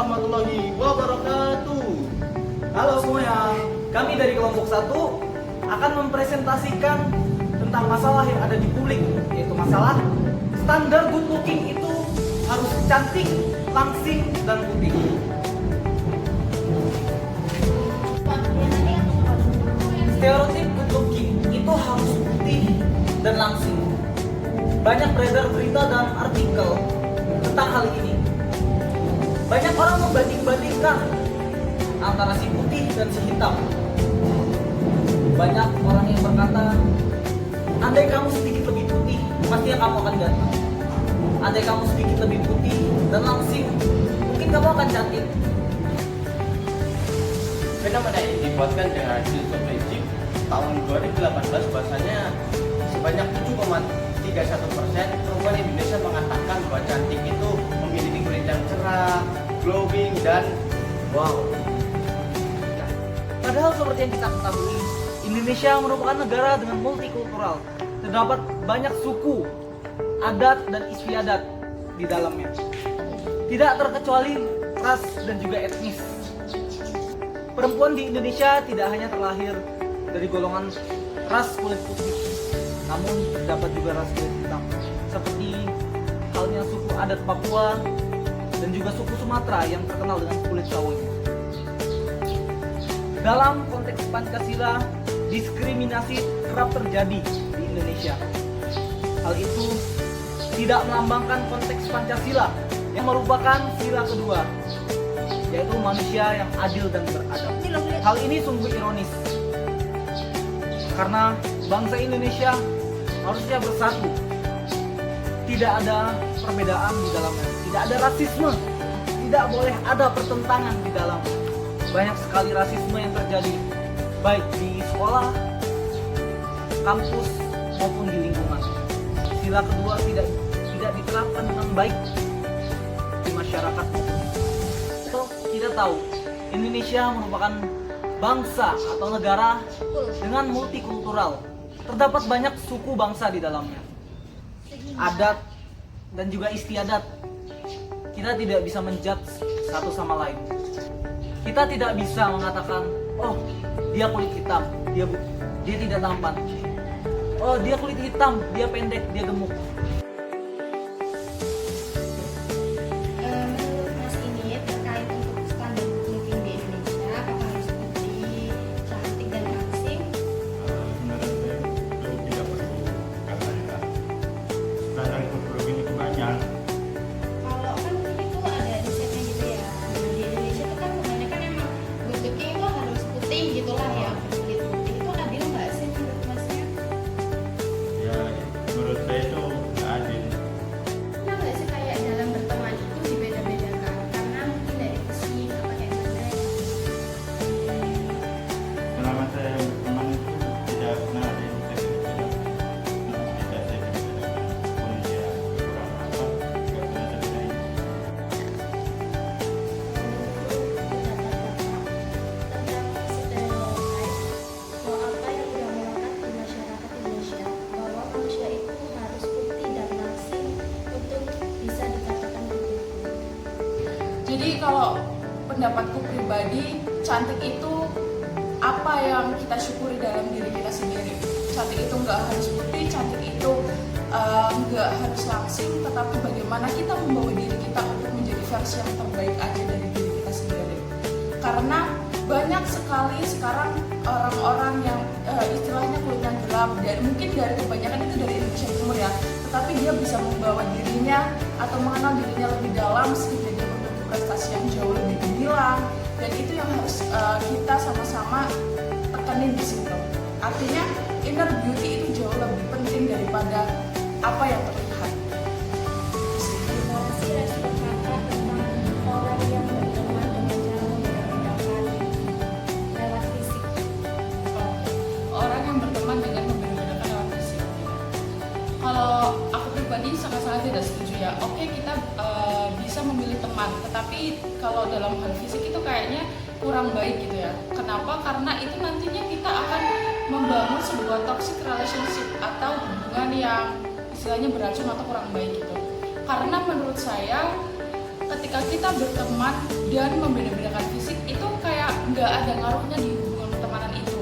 warahmatullahi wabarakatuh. Halo semuanya, kami dari kelompok 1 akan mempresentasikan tentang masalah yang ada di publik, yaitu masalah standar good looking itu harus cantik, langsing, dan putih. Stereotip good looking itu harus putih dan langsing. Banyak beredar berita dan artikel tentang hal ini. Banyak orang membanding-bandingkan antara si putih dan si hitam. Banyak orang yang berkata, andai kamu sedikit lebih putih, pastinya kamu akan ganteng. Andai kamu sedikit lebih putih dan langsing, mungkin kamu akan cantik. Fenomena ini dibuatkan dengan hasil survei CIP tahun 2018, bahwasanya sebanyak 7,31% perempuan Indonesia mengatakan bahwa cantik itu memiliki kulit yang cerah, glowing, dan wow. Padahal seperti yang kita ketahui, Indonesia merupakan negara dengan multikultural. Terdapat banyak suku, adat, dan istiadat di dalamnya. Tidak terkecuali ras dan juga etnis. Perempuan di Indonesia tidak hanya terlahir dari golongan ras kulit putih, namun terdapat juga ras kulit hitam, seperti halnya suku adat Papua dan juga suku Sumatera yang terkenal dengan kulit sawonya. Dalam konteks Pancasila, diskriminasi kerap terjadi di Indonesia. Hal itu tidak melambangkan konteks Pancasila yang merupakan sila kedua, yaitu manusia yang adil dan beradab. Hal ini sungguh ironis, karena bangsa Indonesia harusnya bersatu. Tidak ada perbedaan di dalamnya, tidak ada rasisme, tidak boleh ada pertentangan di dalamnya. Banyak sekali rasisme yang terjadi, baik di sekolah, kampus, maupun di lingkungan. Sila kedua tidak diterapkan dengan baik di masyarakat. So, kita tahu Indonesia merupakan bangsa atau negara dengan multikultural. Terdapat banyak suku bangsa di dalamnya, adat dan juga istiadat. Kita tidak bisa menjudge satu sama lain. Kita tidak bisa mengatakan, oh dia kulit hitam, dia tidak tampan. Oh dia kulit hitam, dia pendek, dia gemuk. Menurut Mas ini terkait untuk standar looking di Indonesia, apakah harus putih, cantik dan langsing? Menurut saya itu tidak perlu, karena standar kurang itu banyak. Kalau kan mungkin itu ada risetnya gitu ya. Nah, di Indonesia itu kan kebanyakan emang good looking itu harus putih gitulah ya, kulit putih. Itu adil nggak sih menurut Masnya? Ya, menurut saya itu nggak adil. Pernah nggak sih kayak dalam berteman itu dibeda-bedakan karena mungkin dari fisik apa kayak gimana? Selama saya berteman itu tidak pernah ada yang tidak saya bedakan. Pun dia kurang apa, nggak pernah saya bedain. Jadi kalau pendapatku pribadi, cantik itu apa yang kita syukuri dalam diri kita sendiri. Cantik itu nggak harus putih, cantik itu nggak harus langsing, tetapi bagaimana kita membawa diri kita untuk menjadi versi yang terbaik aja dari diri kita sendiri. Karena banyak sekali sekarang orang-orang yang istilahnya kulitnya gelap, dan mungkin dari kebanyakan itu dari Indonesia Timur ya, tetapi dia bisa membawa dirinya atau mengenal dirinya lebih dalam sehingga dia memiliki prestasi yang jauh lebih gemilang, dan itu yang harus kita sama-sama tekanin di situ. Artinya inner beauty itu jauh lebih penting daripada apa yang terlihat. Gimana sih respon kakak tentang orang yang berteman dengan cara membeda-bedakan lewat fisik? Orang yang berteman dengan membeda-bedakan lewat fisik. Kalau aku pribadi sangat-sangat tidak setuju ya. Oke, kita bisa memilih teman, tetapi kalau dalam hal fisik itu kayaknya kurang baik gitu ya. Kenapa? Karena itu nantinya kita akan membangun sebuah toxic relationship atau hubungan yang istilahnya beracun atau kurang baik gitu. Karena menurut saya ketika kita berteman dan membeda-bedakan fisik itu kayak nggak ada ngaruhnya di hubungan pertemanan itu.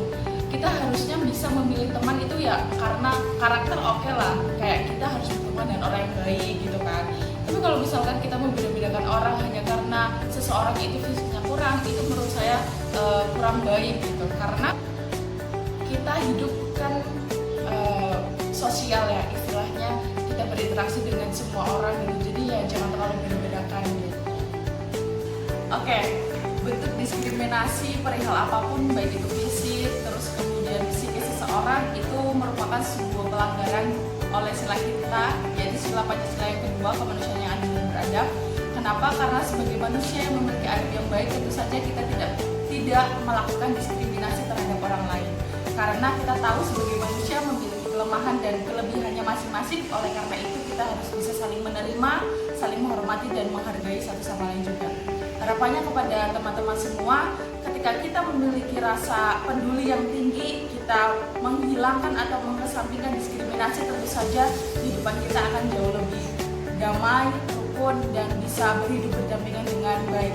Kita harusnya bisa memilih teman itu ya karena karakter oke lah, kayak kita harus berteman dengan orang yang baik gitu kan. Tapi kalau misalkan kita membeda-bedakan orang hanya karena seseorang itu fisiknya kurang, itu menurut saya kurang baik gitu, karena kita hidup kan sosial ya istilahnya, kita berinteraksi dengan semua orang gitu, jadi ya jangan terlalu beda-bedakan gitu. Oke, bentuk diskriminasi perihal apapun baik itu fisik terus kemudian psikis seseorang itu merupakan sebuah pelanggaran oleh sila kita, yaitu sila Pancasila yang kedua, kemanusiaan yang adil dan beradab. Kenapa? Karena sebagai manusia yang memiliki adab yang baik, tentu saja kita tidak melakukan diskriminasi terhadap orang lain. Karena kita tahu sebagai manusia memiliki kelemahan dan kelebihannya masing-masing, oleh karena itu kita harus bisa saling menerima, saling menghormati dan menghargai satu sama lain juga. Harapannya kepada teman-teman semua, ketika kita memiliki rasa peduli yang tinggi, kita menghilangkan atau mengesampingkan diskriminasi, tentu saja kehidupan kita akan jauh lebih damai, rukun, dan bisa berhidup berdampingan dengan baik.